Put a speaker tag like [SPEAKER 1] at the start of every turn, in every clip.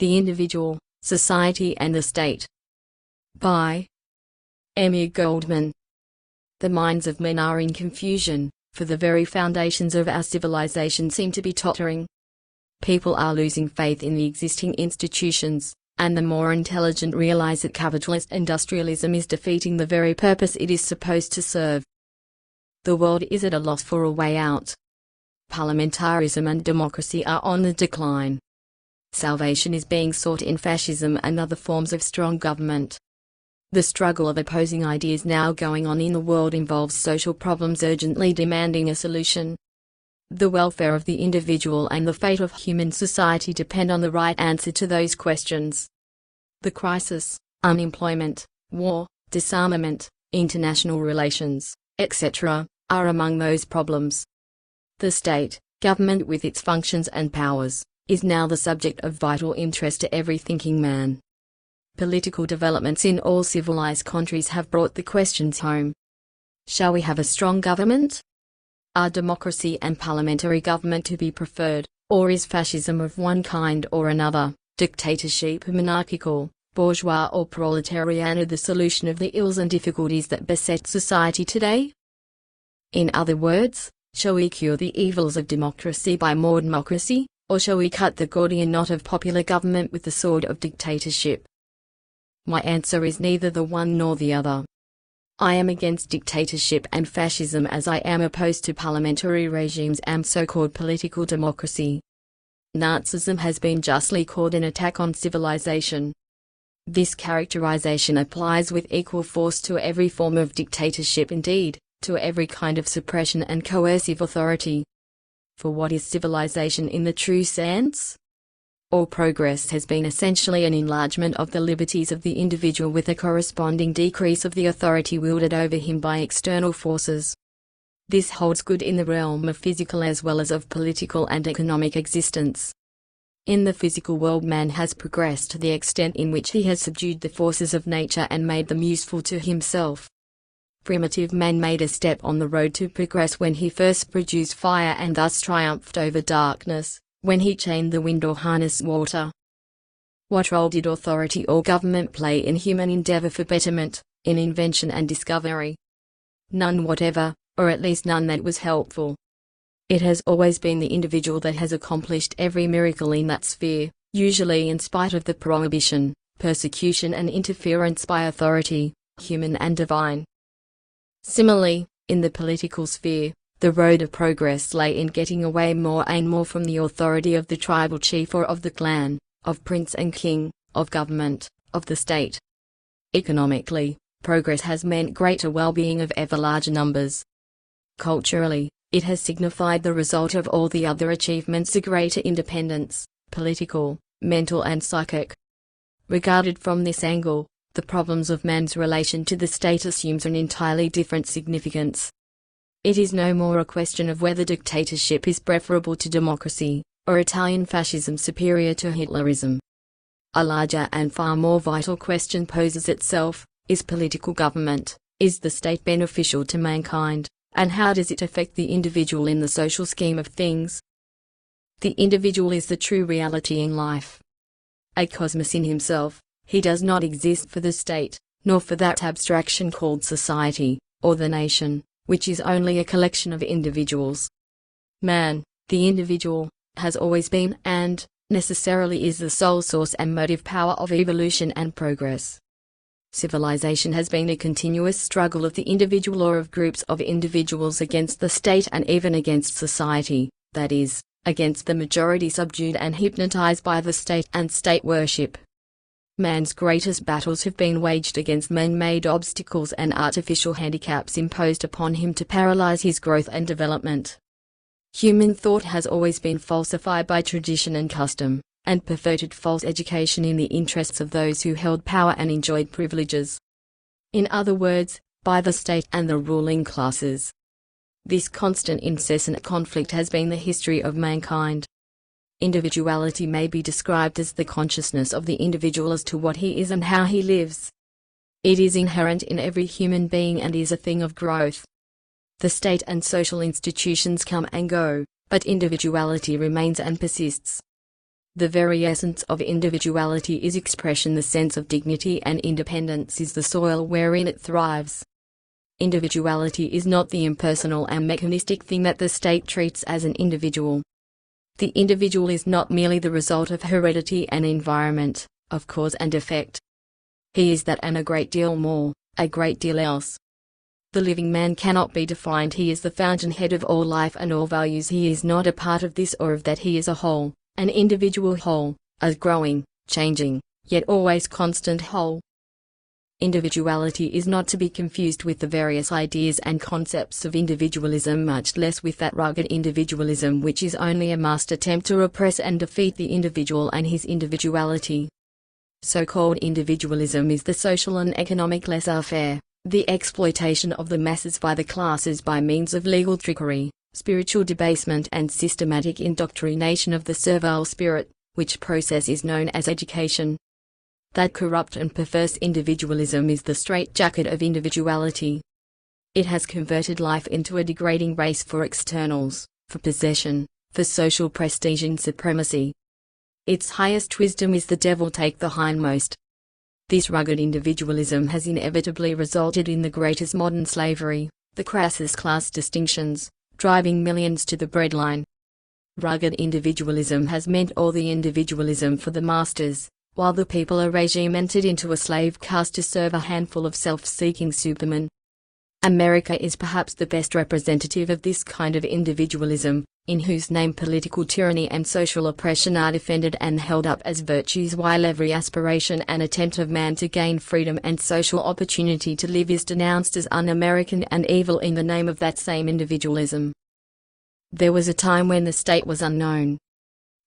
[SPEAKER 1] The Individual, Society and the State. By Goldman. The minds of men are in confusion, for the very foundations of our civilization seem to be tottering. People are losing faith in the existing institutions, and the more intelligent realize that capitalist industrialism is defeating the very purpose it is supposed to serve. The world is at a loss for a way out. Parliamentarism and democracy are on the decline. Salvation is being sought in fascism and other forms of strong government. The struggle of opposing ideas now going on in the world involves social problems urgently demanding a solution. The welfare of the individual and the fate of human society depend on the right answer to those questions. The crisis, unemployment, war, disarmament, international relations, etc., are among those problems. The state, government with its functions and powers, is now the subject of vital interest to every thinking man. Political developments in all civilized countries have brought the questions home. Shall we have a strong government? Are democracy and parliamentary government to be preferred, or is fascism of one kind or another, dictatorship monarchical, bourgeois or proletarian the solution of the ills and difficulties that beset society today? In other words, shall we cure the evils of democracy by more democracy, or shall we cut the Gordian knot of popular government with the sword of dictatorship? My answer is neither the one nor the other. I am against dictatorship and fascism as I am opposed to parliamentary regimes and so-called political democracy. Nazism has been justly called an attack on civilization. This characterization applies with equal force to every form of dictatorship, indeed, to every kind of suppression and coercive authority. For what is civilization in the true sense? All progress has been essentially an enlargement of the liberties of the individual with a corresponding decrease of the authority wielded over him by external forces. This holds good in the realm of physical as well as of political and economic existence. In the physical world, man has progressed to the extent in which he has subdued the forces of nature and made them useful to himself. Primitive man made a step on the road to progress when he first produced fire and thus triumphed over darkness, when he chained the wind or harnessed water. What role did authority or government play in human endeavor for betterment, in invention and discovery? None whatever, or at least none that was helpful. It has always been the individual that has accomplished every miracle in that sphere, usually in spite of the prohibition, persecution and interference by authority, human and divine. Similarly, in the political sphere, the road of progress lay in getting away more and more from the authority of the tribal chief or of the clan, of prince and king, of government, of the state. Economically, progress has meant greater well-being of ever larger numbers. Culturally, it has signified the result of all the other achievements, a greater independence, political, mental and psychic. Regarded from this angle, the problems of man's relation to the state assumes an entirely different significance. It is no more a question of whether dictatorship is preferable to democracy, or Italian fascism superior to Hitlerism. A larger and far more vital question poses itself: is political government, is the state beneficial to mankind, and how does it affect the individual in the social scheme of things? The individual is the true reality in life. A cosmos in himself, he does not exist for the state, nor for that abstraction called society, or the nation, which is only a collection of individuals. Man, the individual, has always been and necessarily is the sole source and motive power of evolution and progress. Civilization has been a continuous struggle of the individual or of groups of individuals against the state and even against society, that is, against the majority subdued and hypnotized by the state and state worship. Man's greatest battles have been waged against man-made obstacles and artificial handicaps imposed upon him to paralyze his growth and development. Human thought has always been falsified by tradition and custom, and perverted false education in the interests of those who held power and enjoyed privileges. In other words, by the state and the ruling classes. This constant incessant conflict has been the history of mankind. Individuality may be described as the consciousness of the individual as to what he is and how he lives. It is inherent in every human being and is a thing of growth. The state and social institutions come and go, but individuality remains and persists. The very essence of individuality is expression. The sense of dignity and independence is the soil wherein it thrives. Individuality is not the impersonal and mechanistic thing that the state treats as an individual. The individual is not merely the result of heredity and environment, of cause and effect. He is that and a great deal more, a great deal else. The living man cannot be defined. He is the fountainhead of all life and all values. He is not a part of this or of that. He is a whole, an individual whole, a growing, changing, yet always constant whole. Individuality is not to be confused with the various ideas and concepts of individualism, much less with that rugged individualism which is only a masked attempt to repress and defeat the individual and his individuality. So-called individualism is the social and economic laissez-faire, the exploitation of the masses by the classes by means of legal trickery, spiritual debasement and systematic indoctrination of the servile spirit, which process is known as education. That corrupt and perverse individualism is the straitjacket of individuality. It has converted life into a degrading race for externals, for possession, for social prestige and supremacy. Its highest wisdom is the devil take the hindmost. This rugged individualism has inevitably resulted in the greatest modern slavery, the crassest class distinctions, driving millions to the breadline. Rugged individualism has meant all the individualism for the masters, while the people are regimented into a slave caste to serve a handful of self-seeking supermen. America is perhaps the best representative of this kind of individualism, in whose name political tyranny and social oppression are defended and held up as virtues, while every aspiration and attempt of man to gain freedom and social opportunity to live is denounced as un-American and evil in the name of that same individualism. There was a time when the state was unknown.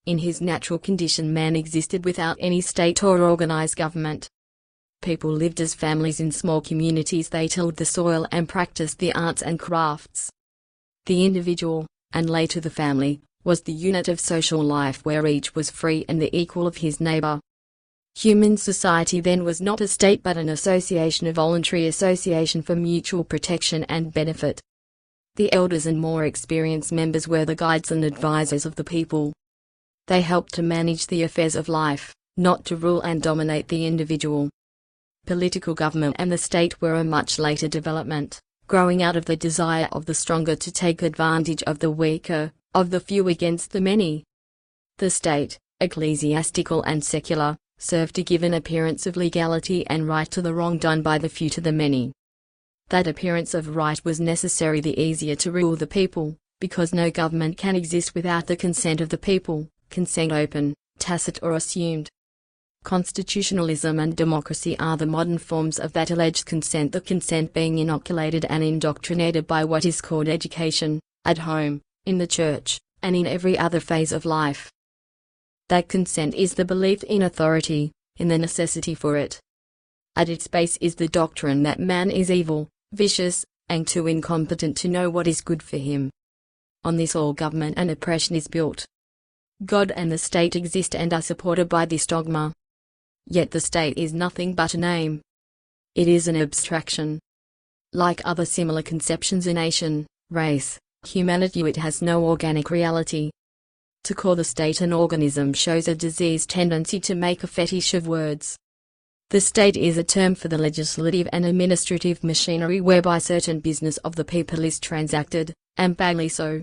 [SPEAKER 1] In his natural condition, man existed without any state or organized government. People lived as families in small communities. They tilled the soil and practiced the arts and crafts. The individual, and later the family, was the unit of social life where each was free and the equal of his neighbor. Human society then was not a state but an association, a voluntary association for mutual protection and benefit. The elders and more experienced members were the guides and advisors of the people. They helped to manage the affairs of life, not to rule and dominate the individual. Political government and the state were a much later development, growing out of the desire of the stronger to take advantage of the weaker, of the few against the many. The state, ecclesiastical and secular, served to give an appearance of legality and right to the wrong done by the few to the many. That appearance of right was necessary the easier to rule the people, because no government can exist without the consent of the people, consent open, tacit or assumed. Constitutionalism and democracy are the modern forms of that alleged consent, the consent being inoculated and indoctrinated by what is called education, at home, in the church, and in every other phase of life. That consent is the belief in authority, in the necessity for it. At its base is the doctrine that man is evil, vicious, and too incompetent to know what is good for him. On this all government and oppression is built. God and the state exist and are supported by this dogma. Yet the state is nothing but a name. It is an abstraction. Like other similar conceptions, a nation, race, humanity, it has no organic reality. To call the state an organism shows a diseased tendency to make a fetish of words. The state is a term for the legislative and administrative machinery whereby certain business of the people is transacted, and badly so.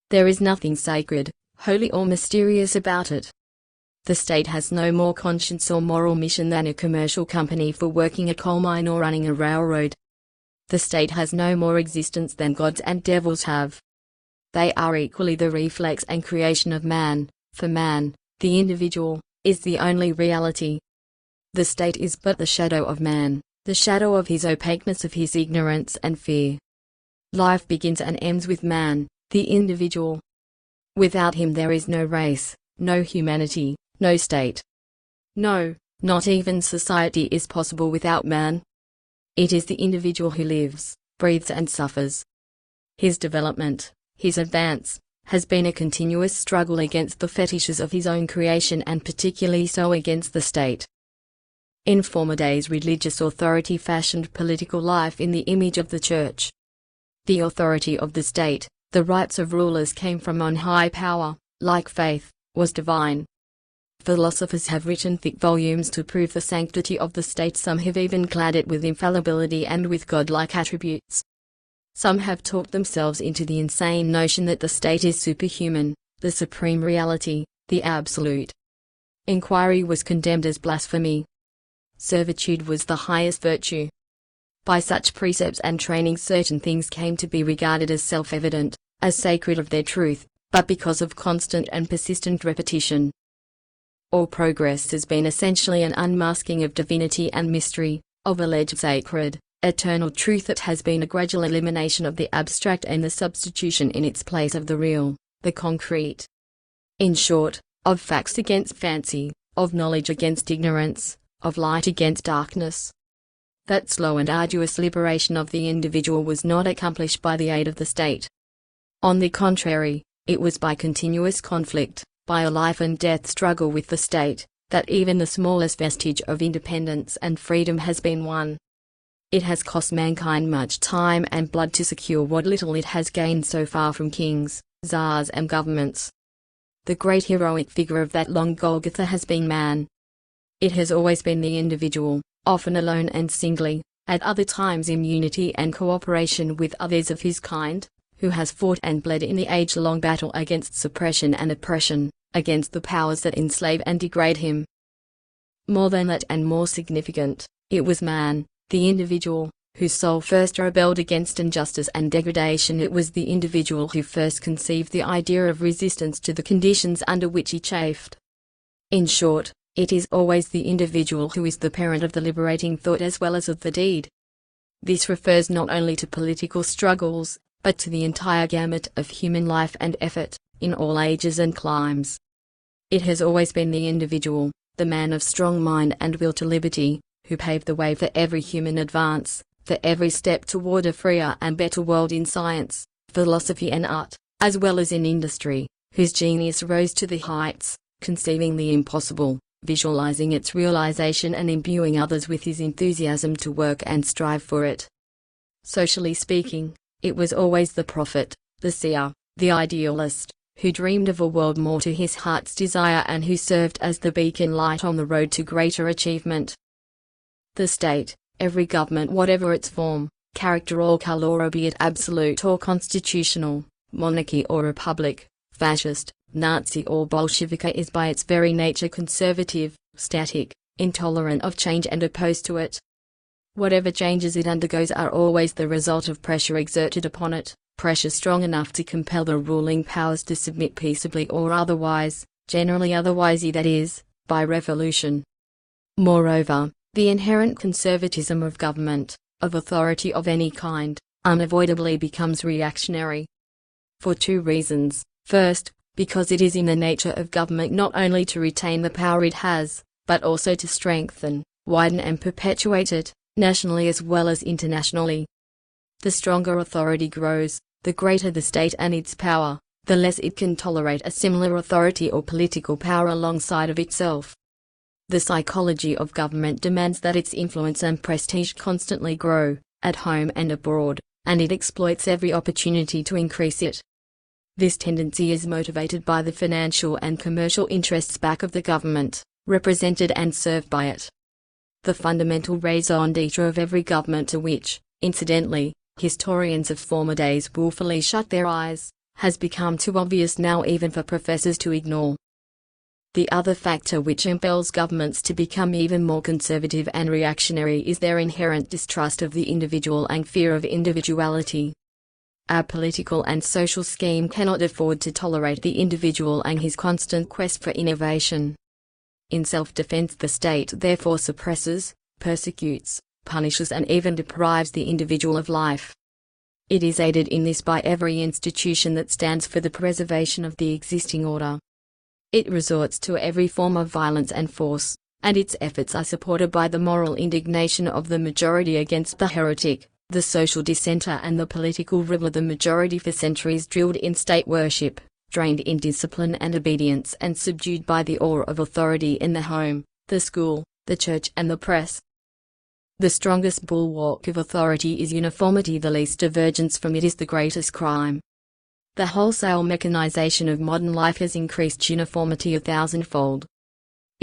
[SPEAKER 1] There is nothing sacred, holy or mysterious about it. The state has no more conscience or moral mission than a commercial company for working a coal mine or running a railroad. The state has no more existence than gods and devils have. They are equally the reflex and creation of man, for man, the individual, is the only reality. The state is but the shadow of man, the shadow of his opaqueness, of his ignorance and fear. Life begins and ends with man, the individual. Without him there is no race, no humanity, no state. No, not even society is possible without man. It is the individual who lives, breathes and suffers. His development, his advance, has been a continuous struggle against the fetishes of his own creation, and particularly so against the state. In former days, religious authority fashioned political life in the image of the church. The authority of the state, the rights of rulers came from on high. Power, like faith, was divine. Philosophers have written thick volumes to prove the sanctity of the state. Some have even clad it with infallibility and with godlike attributes. Some have talked themselves into the insane notion that the state is superhuman, the supreme reality, the absolute. Inquiry was condemned as blasphemy. Servitude was the highest virtue. By such precepts and training, certain things came to be regarded as self-evident, as sacred of their truth, but because of constant and persistent repetition. All progress has been essentially an unmasking of divinity and mystery, of alleged sacred, eternal truth. It has been a gradual elimination of the abstract and the substitution in its place of the real, the concrete. In short, of facts against fancy, of knowledge against ignorance, of light against darkness. That slow and arduous liberation of the individual was not accomplished by the aid of the state. On the contrary, it was by continuous conflict, by a life and death struggle with the state, that even the smallest vestige of independence and freedom has been won. It has cost mankind much time and blood to secure what little it has gained so far from kings, czars and governments. The great heroic figure of that long Golgotha has been man. It has always been the individual, often alone and singly, at other times in unity and cooperation with others of his kind, who has fought and bled in the age-long battle against suppression and oppression, against the powers that enslave and degrade him. More than that and more significant, it was man, the individual, whose soul first rebelled against injustice and degradation. It was the individual who first conceived the idea of resistance to the conditions under which he chafed. In short, it is always the individual who is the parent of the liberating thought as well as of the deed. This refers not only to political struggles, but to the entire gamut of human life and effort, in all ages and climes. It has always been the individual, the man of strong mind and will to liberty, who paved the way for every human advance, for every step toward a freer and better world in science, philosophy and art, as well as in industry, whose genius rose to the heights, conceiving the impossible, visualizing its realization and imbuing others with his enthusiasm to work and strive for it. Socially speaking, it was always the prophet, the seer, the idealist, who dreamed of a world more to his heart's desire and who served as the beacon light on the road to greater achievement. The state, every government whatever its form, character or color, be it absolute or constitutional, monarchy or republic, fascist, Nazi or Bolshevik, is by its very nature conservative, static, intolerant of change and opposed to it. Whatever changes it undergoes are always the result of pressure exerted upon it, pressure strong enough to compel the ruling powers to submit peaceably or otherwise, generally otherwise, that is, by revolution. Moreover, the inherent conservatism of government, of authority of any kind, unavoidably becomes reactionary. For two reasons. First, because it is in the nature of government not only to retain the power it has, but also to strengthen, widen and perpetuate it, nationally as well as internationally. The stronger authority grows, the greater the state and its power, the less it can tolerate a similar authority or political power alongside of itself. The psychology of government demands that its influence and prestige constantly grow, at home and abroad, and it exploits every opportunity to increase it. This tendency is motivated by the financial and commercial interests back of the government, represented and served by it. The fundamental raison d'etre of every government, to which, incidentally, historians of former days willfully shut their eyes, has become too obvious now even for professors to ignore. The other factor which impels governments to become even more conservative and reactionary is their inherent distrust of the individual and fear of individuality. Our political and social scheme cannot afford to tolerate the individual and his constant quest for innovation. In self-defense, the state therefore suppresses, persecutes, punishes and even deprives the individual of life. It is aided in this by every institution that stands for the preservation of the existing order. It resorts to every form of violence and force, and its efforts are supported by the moral indignation of the majority against the heretic, the social dissenter and the political rebel. The majority, for centuries drilled in state worship, trained in discipline and obedience and subdued by the awe of authority in the home, the school, the church and the press. The strongest bulwark of authority is uniformity. The least divergence from it is the greatest crime. The wholesale mechanization of modern life has increased uniformity 1,000-fold.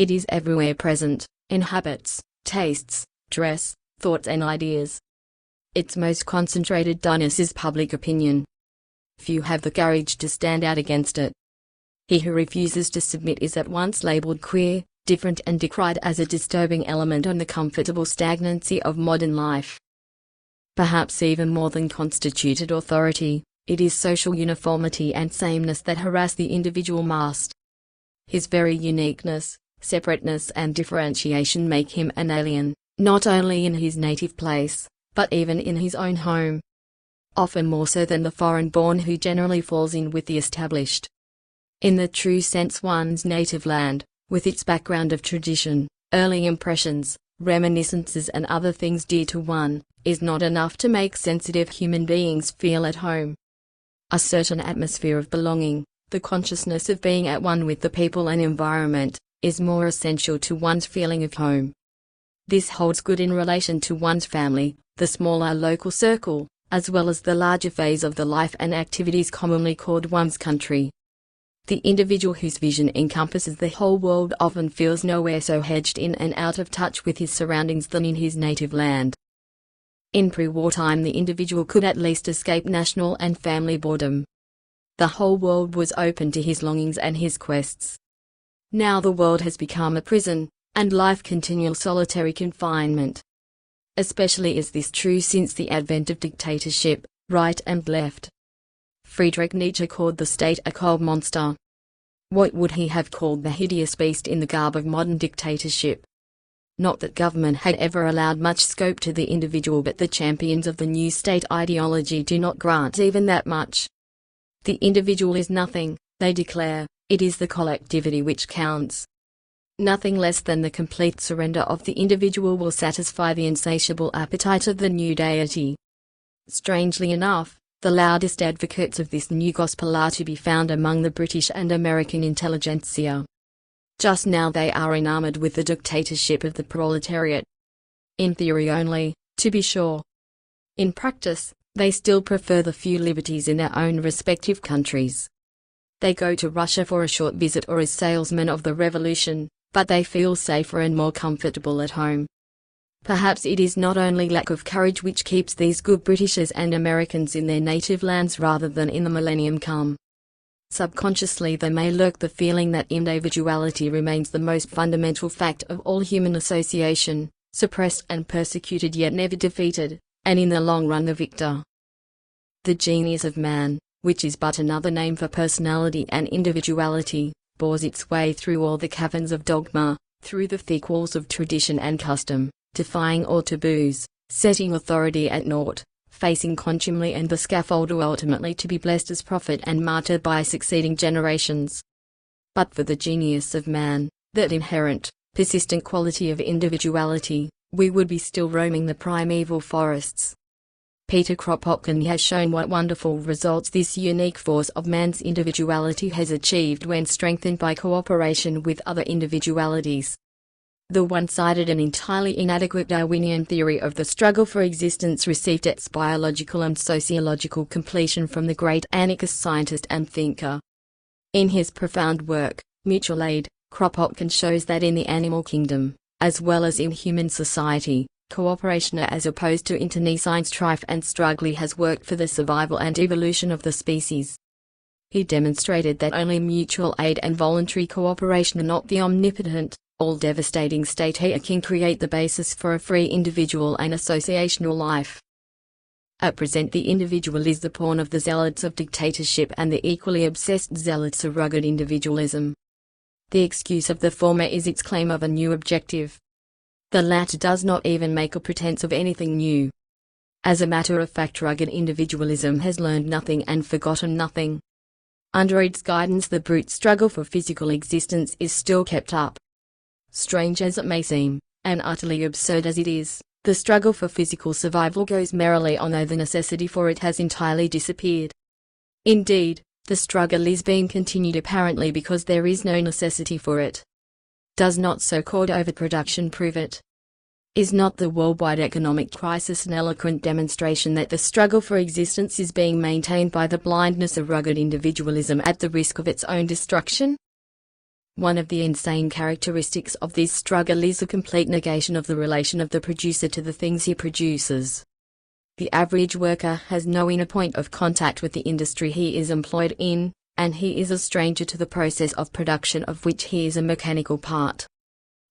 [SPEAKER 1] It is everywhere present, in habits, tastes, dress, thoughts and ideas. Its most concentrated donus is public opinion. Few have the courage to stand out against it. He who refuses to submit is at once labeled queer, different and decried as a disturbing element on the comfortable stagnancy of modern life. Perhaps even more than constituted authority, it is social uniformity and sameness that harass the individual mass. His very uniqueness, separateness and differentiation make him an alien, not only in his native place, but even in his own home. Often more so than the foreign-born who generally falls in with the established. In the true sense, one's native land, with its background of tradition, early impressions, reminiscences and other things dear to one, is not enough to make sensitive human beings feel at home. A certain atmosphere of belonging, the consciousness of being at one with the people and environment, is more essential to one's feeling of home. This holds good in relation to one's family, the smaller local circle, as well as the larger phase of the life and activities commonly called one's country. The individual whose vision encompasses the whole world often feels nowhere so hedged in and out of touch with his surroundings than in his native land. In pre-war time, the individual could at least escape national and family boredom. The whole world was open to his longings and his quests. Now the world has become a prison, and life continual solitary confinement. Especially is this true since the advent of dictatorship, right and left. Friedrich Nietzsche called the state a cold monster. What would he have called the hideous beast in the garb of modern dictatorship? Not that government had ever allowed much scope to the individual, but the champions of the new state ideology do not grant even that much. The individual is nothing, they declare, it is the collectivity which counts. Nothing less than the complete surrender of the individual will satisfy the insatiable appetite of the new deity. Strangely enough, the loudest advocates of this new gospel are to be found among the British and American intelligentsia. Just now they are enamored with the dictatorship of the proletariat. In theory only, to be sure. In practice, they still prefer the few liberties in their own respective countries. They go to Russia for a short visit or as salesmen of the revolution, but they feel safer and more comfortable at home. Perhaps it is not only lack of courage which keeps these good Britishers and Americans in their native lands rather than in the millennium come. Subconsciously there may lurk the feeling that individuality remains the most fundamental fact of all human association, suppressed and persecuted yet never defeated, and in the long run the victor. The genius of man, which is but another name for personality and individuality, bores its way through all the caverns of dogma, through the thick walls of tradition and custom, defying all taboos, setting authority at naught, facing contumely and the scaffold ultimately to be blessed as prophet and martyr by succeeding generations. But for the genius of man, that inherent, persistent quality of individuality, we would be still roaming the primeval forests. Peter Kropotkin has shown what wonderful results this unique force of man's individuality has achieved when strengthened by cooperation with other individualities. The one-sided and entirely inadequate Darwinian theory of the struggle for existence received its biological and sociological completion from the great anarchist scientist and thinker. In his profound work, Mutual Aid, Kropotkin shows that in the animal kingdom, as well as in human society, cooperation as opposed to internecine strife and struggle has worked for the survival and evolution of the species. He demonstrated that only mutual aid and voluntary cooperation, not the omnipotent, all-devastating state, can create the basis for a free individual and associational life. At present the individual is the pawn of the zealots of dictatorship and the equally obsessed zealots of rugged individualism. The excuse of the former is its claim of a new objective. The latter does not even make a pretense of anything new. As a matter of fact, rugged individualism has learned nothing and forgotten nothing. Under its guidance the brute struggle for physical existence is still kept up. Strange as it may seem, and utterly absurd as it is, the struggle for physical survival goes merrily on though the necessity for it has entirely disappeared. Indeed, the struggle is being continued apparently because there is no necessity for it. Does not so-called overproduction prove it? Is not the worldwide economic crisis an eloquent demonstration that the struggle for existence is being maintained by the blindness of rugged individualism at the risk of its own destruction? One of the insane characteristics of this struggle is a complete negation of the relation of the producer to the things he produces. The average worker has no inner point of contact with the industry he is employed in, and he is a stranger to the process of production of which he is a mechanical part.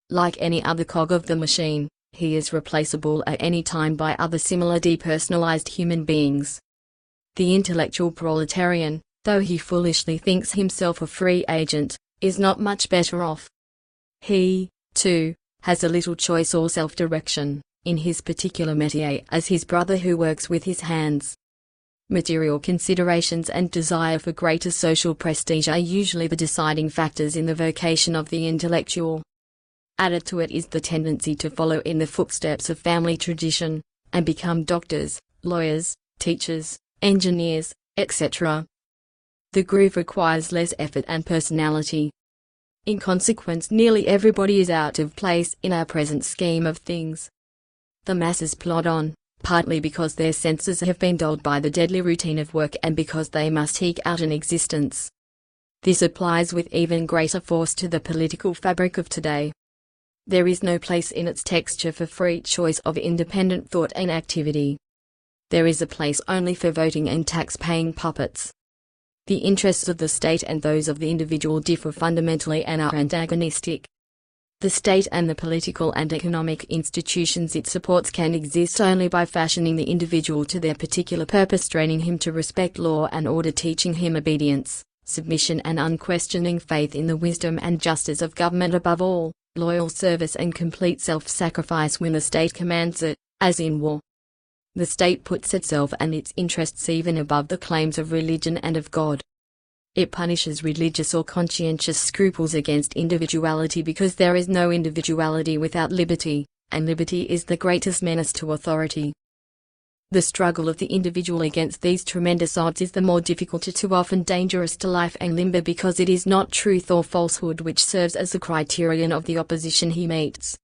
[SPEAKER 1] Like any other cog of the machine, he is replaceable at any time by other similar depersonalized human beings. The intellectual proletarian, though he foolishly thinks himself a free agent, is not much better off. He, too, has a little choice or self-direction in his particular métier as his brother who works with his hands. Material considerations and desire for greater social prestige are usually the deciding factors in the vocation of the intellectual. Added to it is the tendency to follow in the footsteps of family tradition, and become doctors, lawyers, teachers, engineers, etc. The groove requires less effort and personality. In consequence, nearly everybody is out of place in our present scheme of things. The masses plod on, partly because their senses have been dulled by the deadly routine of work and because they must eke out an existence. This applies with even greater force to the political fabric of today. There is no place in its texture for free choice of independent thought and activity. There is a place only for voting and tax-paying puppets. The interests of the state and those of the individual differ fundamentally and are antagonistic. The state and the political and economic institutions it supports can exist only by fashioning the individual to their particular purpose, training him to respect law and order, teaching him obedience, submission and unquestioning faith in the wisdom and justice of government, above all, loyal service and complete self-sacrifice when the state commands it, as in war. The state puts itself and its interests even above the claims of religion and of God. It punishes religious or conscientious scruples against individuality because there is no individuality without liberty, and liberty is the greatest menace to authority. The struggle of the individual against these tremendous odds is the more difficult, too often dangerous to life and limber, because it is not truth or falsehood which serves as the criterion of the opposition he meets.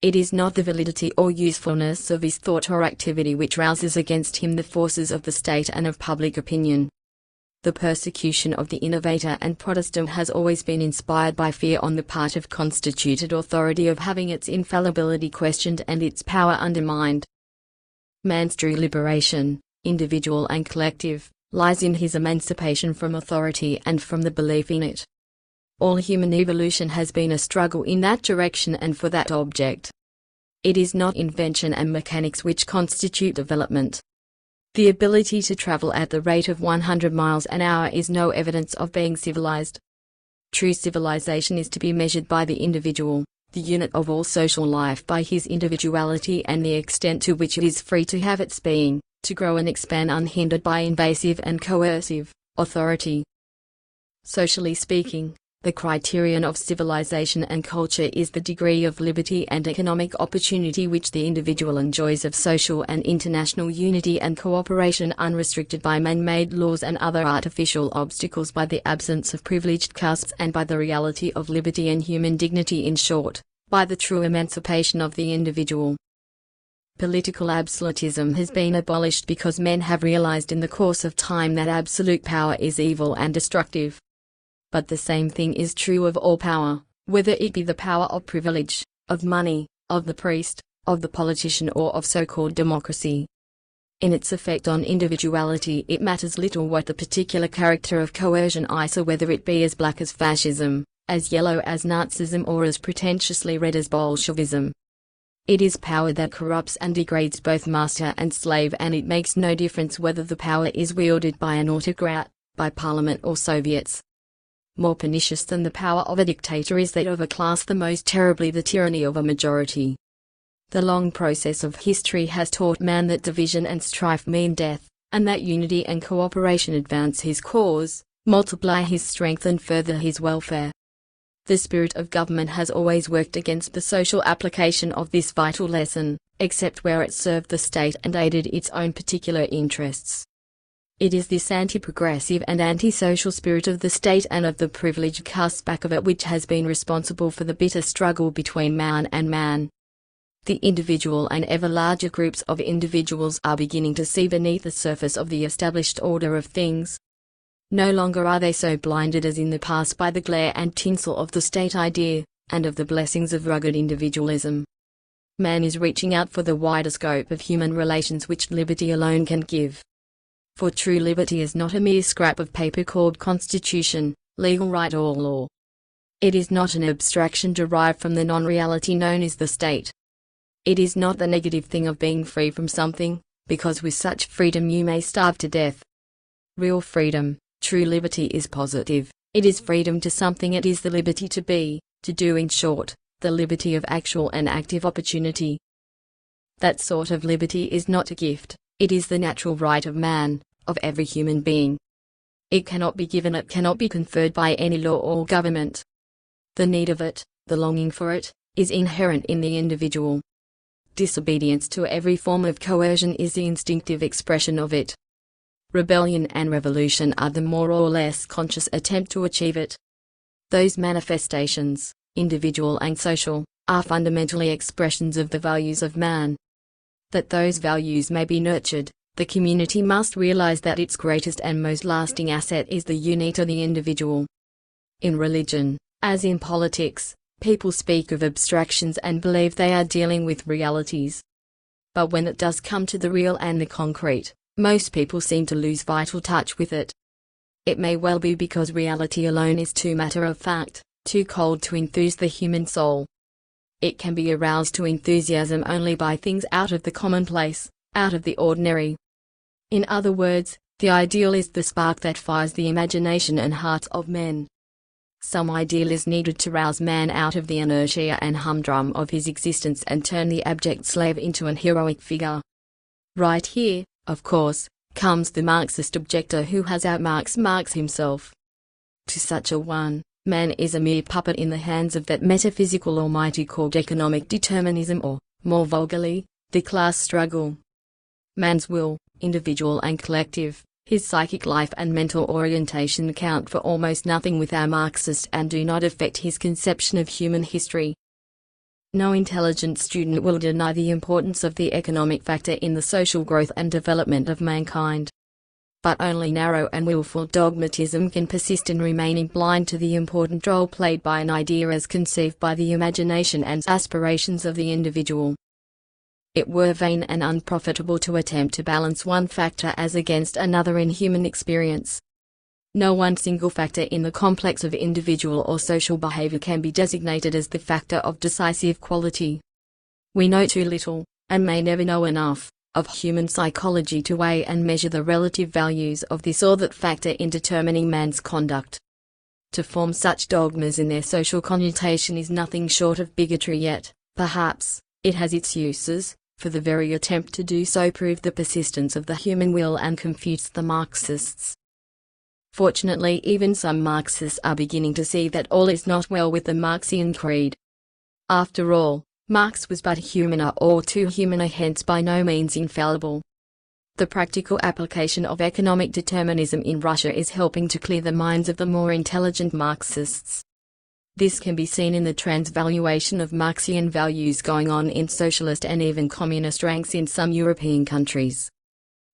[SPEAKER 1] It is not the validity or usefulness of his thought or activity which rouses against him the forces of the state and of public opinion. The persecution of the innovator and Protestant has always been inspired by fear on the part of constituted authority of having its infallibility questioned and its power undermined. Man's true liberation, individual and collective, lies in his emancipation from authority and from the belief in it. All human evolution has been a struggle in that direction and for that object. It is not invention and mechanics which constitute development. The ability to travel at the rate of 100 miles an hour is no evidence of being civilized. True civilization is to be measured by the individual, the unit of all social life, by his individuality and the extent to which it is free to have its being, to grow and expand unhindered by invasive and coercive authority. Socially speaking, the criterion of civilization and culture is the degree of liberty and economic opportunity which the individual enjoys, of social and international unity and cooperation unrestricted by man-made laws and other artificial obstacles, by the absence of privileged castes and by the reality of liberty and human dignity, in short, by the true emancipation of the individual. Political absolutism has been abolished because men have realized in the course of time that absolute power is evil and destructive. But the same thing is true of all power, whether it be the power of privilege, of money, of the priest, of the politician, or of so-called democracy. In its effect on individuality, it matters little what the particular character of coercion is, or whether it be as black as fascism, as yellow as Nazism, or as pretentiously red as Bolshevism. It is power that corrupts and degrades both master and slave, and it makes no difference whether the power is wielded by an autocrat, by parliament or soviets. More pernicious than the power of a dictator is that of a class, the most terribly the tyranny of a majority. The long process of history has taught man that division and strife mean death, and that unity and cooperation advance his cause, multiply his strength and further his welfare. The spirit of government has always worked against the social application of this vital lesson, except where it served the state and aided its own particular interests. It is this anti-progressive and anti-social spirit of the state and of the privileged castes back of it which has been responsible for the bitter struggle between man and man. The individual and ever larger groups of individuals are beginning to see beneath the surface of the established order of things. No longer are they so blinded as in the past by the glare and tinsel of the state idea, and of the blessings of rugged individualism. Man is reaching out for the wider scope of human relations which liberty alone can give. For true liberty is not a mere scrap of paper called constitution, legal right or law. It is not an abstraction derived from the non-reality known as the state. It is not the negative thing of being free from something, because with such freedom you may starve to death. Real freedom, true liberty is positive. It is freedom to something, it is the liberty to be, to do, in short, the liberty of actual and active opportunity. That sort of liberty is not a gift, it is the natural right of man, of every human being. It cannot be given, it cannot be conferred by any law or government. The need of it, the longing for it, is inherent in the individual. Disobedience to every form of coercion is the instinctive expression of it. Rebellion and revolution are the more or less conscious attempt to achieve it. Those manifestations, individual and social, are fundamentally expressions of the values of man. That those values may be nurtured, the community must realize that its greatest and most lasting asset is the unity of the individual. In religion, as in politics, people speak of abstractions and believe they are dealing with realities. But when it does come to the real and the concrete, most people seem to lose vital touch with it. It may well be because reality alone is too matter-of-fact, too cold to enthuse the human soul. It can be aroused to enthusiasm only by things out of the commonplace, out of the ordinary. In other words, the ideal is the spark that fires the imagination and hearts of men. Some ideal is needed to rouse man out of the inertia and humdrum of his existence and turn the abject slave into an heroic figure. Right here, of course, comes the Marxist objector who has outmarxed Marx himself. To such a one, man is a mere puppet in the hands of that metaphysical almighty called economic determinism, or, more vulgarly, the class struggle. Man's will, individual and collective, his psychic life and mental orientation count for almost nothing with our Marxist and do not affect his conception of human history. No intelligent student will deny the importance of the economic factor in the social growth and development of mankind. But only narrow and willful dogmatism can persist in remaining blind to the important role played by an idea as conceived by the imagination and aspirations of the individual. It were vain and unprofitable to attempt to balance one factor as against another in human experience. No one single factor in the complex of individual or social behavior can be designated as the factor of decisive quality. We know too little, and may never know enough, of human psychology to weigh and measure the relative values of this or that factor in determining man's conduct. To form such dogmas in their social connotation is nothing short of bigotry, yet, perhaps, it has its uses, for the very attempt to do so proved the persistence of the human will and confutes the Marxists. Fortunately, even some Marxists are beginning to see that all is not well with the Marxian creed. After all, Marx was but a humaner or too humaner, hence by no means infallible. The practical application of economic determinism in Russia is helping to clear the minds of the more intelligent Marxists. This can be seen in the transvaluation of Marxian values going on in socialist and even communist ranks in some European countries.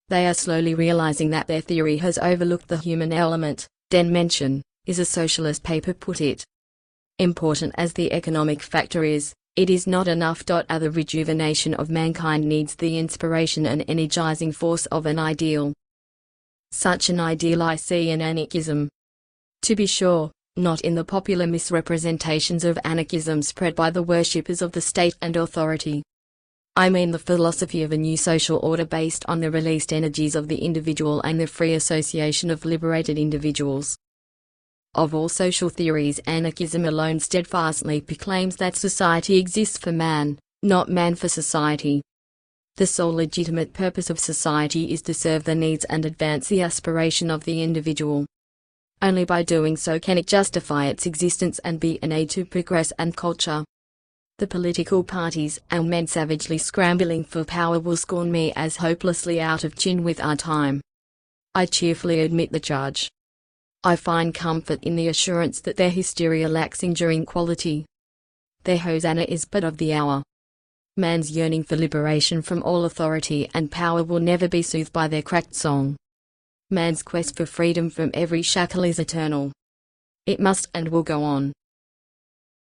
[SPEAKER 1] They are slowly realizing that their theory has overlooked the human element, dimension, as a socialist paper put it. Important as the economic factor is, it is not enough. The rejuvenation of mankind needs the inspiration and energizing force of an ideal. Such an ideal I see in Anarchism. To be sure, not in the popular misrepresentations of anarchism spread by the worshippers of the state and authority. I mean the philosophy of a new social order based on the released energies of the individual and the free association of liberated individuals. Of all social theories, anarchism alone steadfastly proclaims that society exists for man, not man for society. The sole legitimate purpose of society is to serve the needs and advance the aspiration of the individual. Only by doing so can it justify its existence and be an aid to progress and culture. The political parties and men savagely scrambling for power will scorn me as hopelessly out of tune with our time. I cheerfully admit the charge. I find comfort in the assurance that their hysteria lacks enduring quality. Their hosanna is but of the hour. Man's yearning for liberation from all authority and power will never be soothed by their cracked song. Man's quest for freedom from every shackle is eternal. It must and will go on.